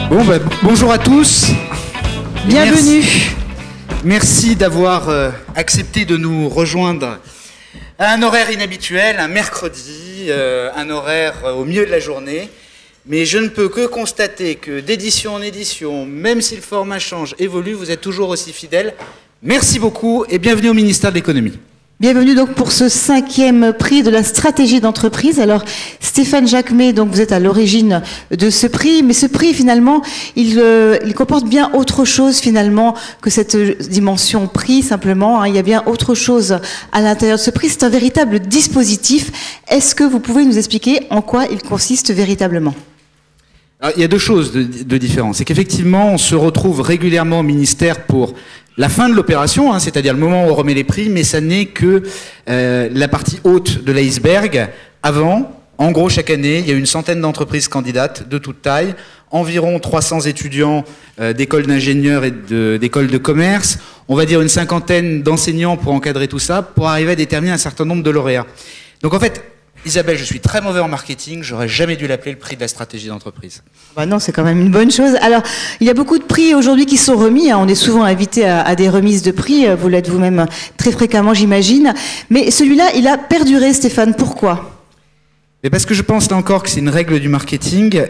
Bon, bonjour à tous. Bienvenue. Merci d'avoir accepté de nous rejoindre à un horaire inhabituel, un mercredi, un horaire au milieu de la journée. Mais je ne peux que constater que d'édition en édition, même si le format change, évolue, vous êtes toujours aussi fidèles. Merci beaucoup et bienvenue au ministère de l'économie. Bienvenue donc pour ce 5e prix de la stratégie d'entreprise. Alors Stéphane Jacquemet, donc vous êtes à l'origine de ce prix, mais ce prix finalement, il comporte bien autre chose finalement que cette dimension prix simplement. Il y a bien autre chose à l'intérieur de ce prix. C'est un véritable dispositif. Est-ce que vous pouvez nous expliquer en quoi il consiste véritablement ? Alors, il y a deux choses de différence. C'est qu'effectivement, on se retrouve régulièrement au ministère pour la fin de l'opération, c'est-à-dire le moment où on remet les prix, mais ça n'est que la partie haute de l'iceberg. Avant, en gros, chaque année, il y a une centaine d'entreprises candidates de toute taille, environ 300 étudiants d'écoles d'ingénieurs et d'écoles de commerce, on va dire une cinquantaine d'enseignants pour encadrer tout ça, pour arriver à déterminer un certain nombre de lauréats. Donc en fait, Isabelle, je suis très mauvais en marketing, j'aurais jamais dû l'appeler le prix de la stratégie d'entreprise. Bah non, c'est quand même une bonne chose. Alors, il y a beaucoup de prix aujourd'hui qui sont remis, on est souvent invité à des remises de prix, vous l'êtes vous-même très fréquemment, j'imagine. Mais celui-là, il a perduré, Stéphane, pourquoi ? Mais parce que je pense là encore que c'est une règle du marketing,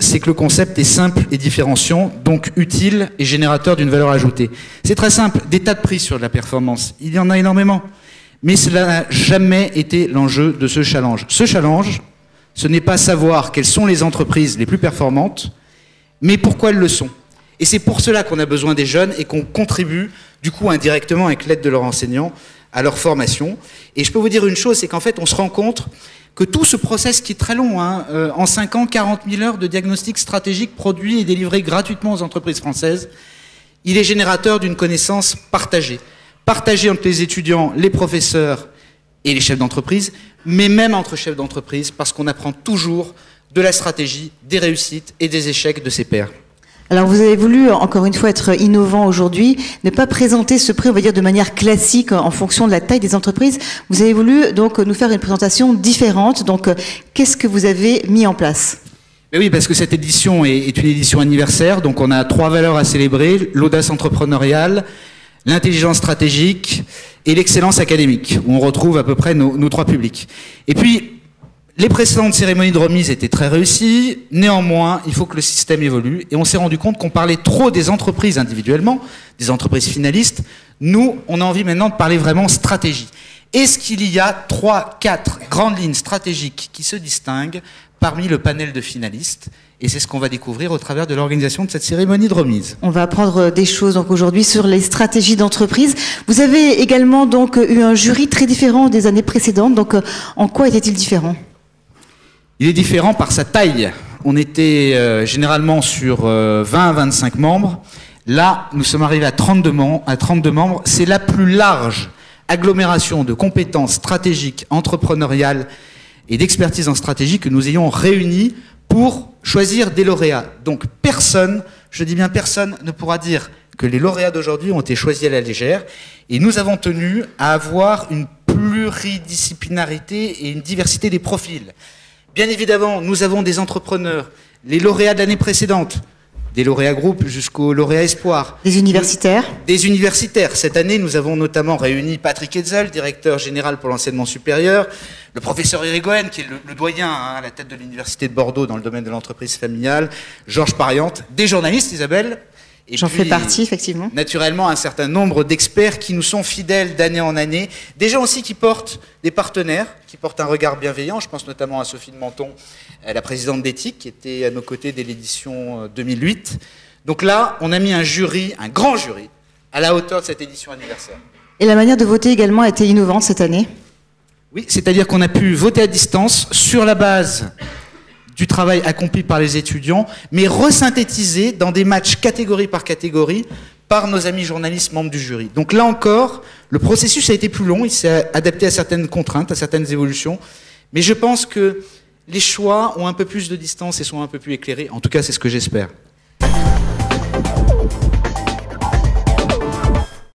c'est que le concept est simple et différenciant, donc utile et générateur d'une valeur ajoutée. C'est très simple, des tas de prix sur la performance, il y en a énormément. Mais cela n'a jamais été l'enjeu de ce challenge. Ce challenge, ce n'est pas savoir quelles sont les entreprises les plus performantes, mais pourquoi elles le sont. Et c'est pour cela qu'on a besoin des jeunes et qu'on contribue, du coup, indirectement, avec l'aide de leurs enseignants, à leur formation. Et je peux vous dire une chose, c'est qu'en fait, on se rend compte que tout ce process qui est très long, en 5 ans, 40 000 heures de diagnostic stratégique produit et délivré gratuitement aux entreprises françaises, il est générateur d'une connaissance partagée. Partagé entre les étudiants, les professeurs et les chefs d'entreprise, mais même entre chefs d'entreprise, parce qu'on apprend toujours de la stratégie, des réussites et des échecs de ses pairs. Alors vous avez voulu, encore une fois, être innovant aujourd'hui, ne pas présenter ce prix, on va dire, de manière classique en fonction de la taille des entreprises. Vous avez voulu donc nous faire une présentation différente. Donc qu'est-ce que vous avez mis en place ? Mais oui, parce que cette édition est une édition anniversaire, donc on a 3 valeurs à célébrer, l'audace entrepreneuriale, l'intelligence stratégique et l'excellence académique, où on retrouve à peu près nos 3 publics. Et puis, les précédentes cérémonies de remise étaient très réussies, néanmoins, il faut que le système évolue, et on s'est rendu compte qu'on parlait trop des entreprises individuellement, des entreprises finalistes. Nous, on a envie maintenant de parler vraiment stratégie. Est-ce qu'il y a 3, 4 grandes lignes stratégiques qui se distinguent parmi le panel de finalistes ? Et c'est ce qu'on va découvrir au travers de l'organisation de cette cérémonie de remise. On va apprendre des choses donc aujourd'hui sur les stratégies d'entreprise. Vous avez également donc eu un jury très différent des années précédentes. Donc en quoi était-il différent ? Il est différent par sa taille. On était généralement sur 20 à 25 membres. Là, nous sommes arrivés à 32 membres. C'est la plus large agglomération de compétences stratégiques, entrepreneuriales et d'expertise en stratégie que nous ayons réunies pour choisir des lauréats. Donc personne, je dis bien personne, ne pourra dire que les lauréats d'aujourd'hui ont été choisis à la légère. Et nous avons tenu à avoir une pluridisciplinarité et une diversité des profils. Bien évidemment, nous avons des entrepreneurs, les lauréats de l'année précédente, des lauréats groupes jusqu'aux lauréats espoirs. Des universitaires ? Des universitaires. Cette année, nous avons notamment réuni Patrick Hetzel, directeur général pour l'enseignement supérieur, le professeur Irigoyen, qui est le doyen à la tête de l'université de Bordeaux dans le domaine de l'entreprise familiale, Georges Pariante, des journalistes, Isabelle. J'en fais partie, effectivement. Naturellement, un certain nombre d'experts qui nous sont fidèles d'année en année. Des gens aussi qui portent des partenaires, qui portent un regard bienveillant. Je pense notamment à Sophie de Menton, la présidente d'Éthique, qui était à nos côtés dès l'édition 2008. Donc là, on a mis un jury, un grand jury, à la hauteur de cette édition anniversaire. Et la manière de voter également a été innovante cette année ? Oui, c'est-à-dire qu'on a pu voter à distance sur la base du travail accompli par les étudiants, mais resynthétisé dans des matchs catégorie par catégorie par nos amis journalistes membres du jury. Donc là encore, le processus a été plus long, il s'est adapté à certaines contraintes, à certaines évolutions, mais je pense que les choix ont un peu plus de distance et sont un peu plus éclairés, en tout cas c'est ce que j'espère.